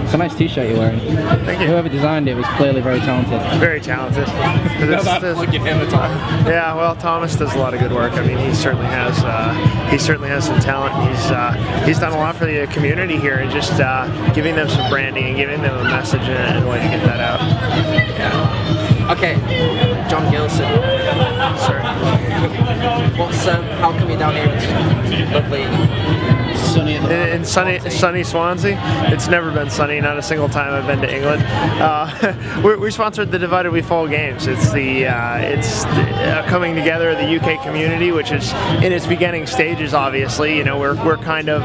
It's a nice t-shirt you're wearing. Thank you. Whoever designed it was clearly very talented. Very talented. Yeah, well, Thomas does a lot of good work. I mean, he certainly has some talent. He's done a lot for the community here, and just giving them some branding and giving them a message and a way to get that out. Yeah. Okay, Jon Gilson. Sir. How come you're down here? It's lovely. Sunny in sunny Swansea. It's never been sunny. Not a single time I've been to England. We sponsored the Divided We Fall Games. It's the coming together of the UK community, which is in its beginning stages. Obviously, you know, we're kind of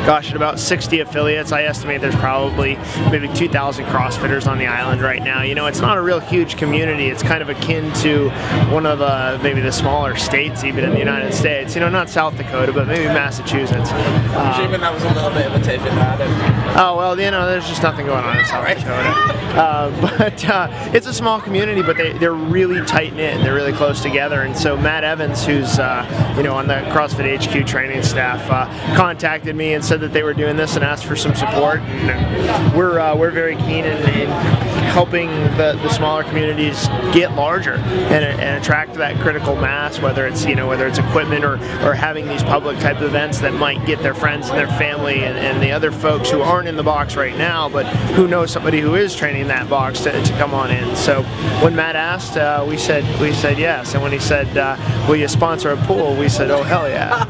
gosh, at about 60 affiliates. I estimate there's probably maybe 2,000 CrossFitters on the island right now. You know, it's not a real huge community. It's kind of akin to one of maybe the smaller states, even in the United States. You know, not South Dakota, but maybe Massachusetts. I'm assuming that was a little bit of a tip in that. Oh, well, you know, there's just nothing going on in South Dakota. But it's a small community, but they're really tight-knit. They're really close together. And so Matt Evans, who's you know, on the CrossFit HQ training staff, contacted me and said that they were doing this and asked for some support. And we're very keen in helping the smaller communities get larger and attract that critical mass, whether it's equipment or having these public type events that might get their friends and their family and the other folks who aren't in the box right now, but who know somebody who is training that box to come on in. So when Matt asked, we said yes, and when he said, will you sponsor a pool, we said, oh hell yeah.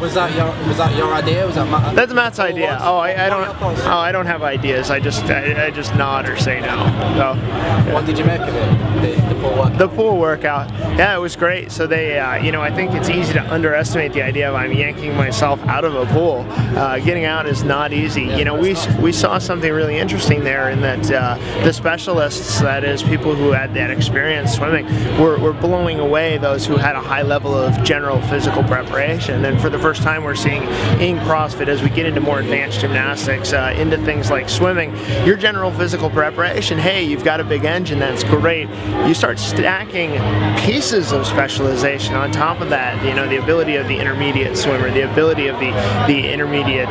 Was that your idea? Was that Matt? That's Matt's idea. Oh, I don't have ideas. I just nod or say no. So, yeah. What did you make of it? The pool workout? The pool workout. Yeah, it was great. So they, you know, I think it's easy to underestimate the idea of I'm yanking myself out of a pool. Getting out is not easy. You know, we saw something really interesting there in that the specialists, that is, people who had that experience swimming, were blowing away those who had a high level of general physical preparation. And for the first time, we're seeing in CrossFit, as we get into more advanced gymnastics, into things like swimming, your general physical preparation, hey, you've got a big engine, that's great. You start stacking pieces of specialization on top of that, you know, the ability of the intermediate swimmer, the ability of the intermediate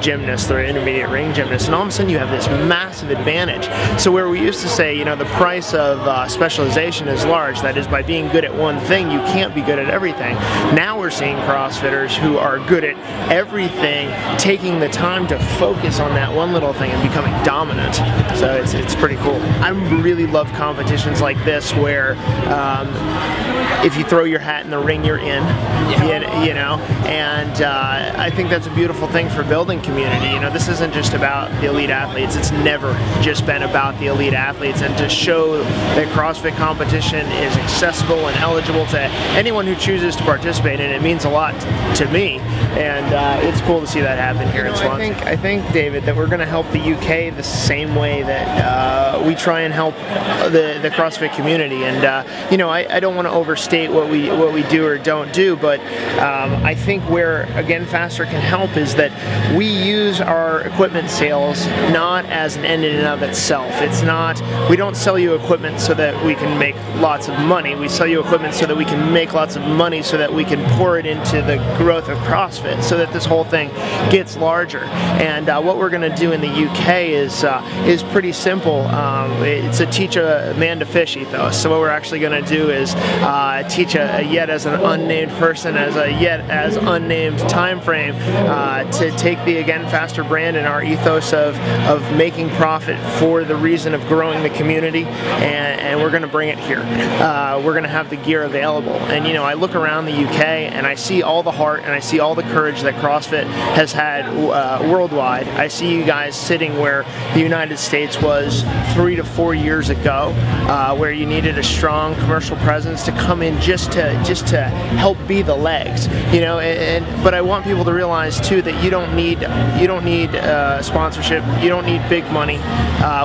gymnast or intermediate ring gymnast, and all of a sudden you have this massive advantage. So where we used to say, you know, the price of specialization is large, that is, by being good at one thing, you can't be good at everything. Now we're seeing CrossFitters who are good at everything, taking the time to focus on that one little thing and becoming dominant. So it's pretty cool. I really love competitions like this where if you throw your hat in the ring, you're in. You know, and I think that's a beautiful thing for building community. You know, this isn't just about the elite athletes. It's never just been about the elite athletes, and to show that CrossFit competition is accessible and eligible to anyone who chooses to participate in it means a lot to me, and it's cool to see that happen here in Swansea. I think, David, that we're going to help the UK the same way that we try and help the CrossFit community. And you know, I don't want to overstate what we do or don't do, but I think where, again, Faster can help is that we use our equipment sales not as an end in and of itself. It's not, we don't sell you equipment so that we can make lots of money. We sell you equipment so that we can make lots of money, so that we can pour it into the growth of CrossFit, so that this whole thing gets larger. And what we're going to do in the UK is pretty simple. It's a teach a man to fish ethos. So what we're actually going to do is teach a yet as an unnamed person, as a yet as unnamed time frame, to take the Again Faster brand and our ethos of making profit for the reason of growing the community, and we're going to bring it here. We're going to have the gear available. And you know, I look around the UK and I see all the heart and I see all the courage that CrossFit has had worldwide. I see you guys sitting where the United States was 3 to 4 years ago, where you needed a strong commercial presence to come in just to help be the legs, you know. But I want people to realize too that you don't need sponsorship, you don't need big money.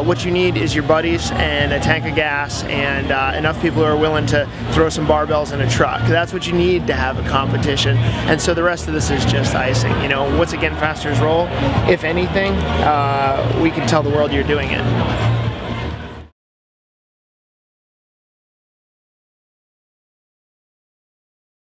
What you need is your buddies and a tank of gas and enough people who are willing to throw some barbells in a truck. That's what you need to have a competition. And so the rest of this is just icing. You know, what's Again Faster's role? If anything, we can tell the world you're doing it.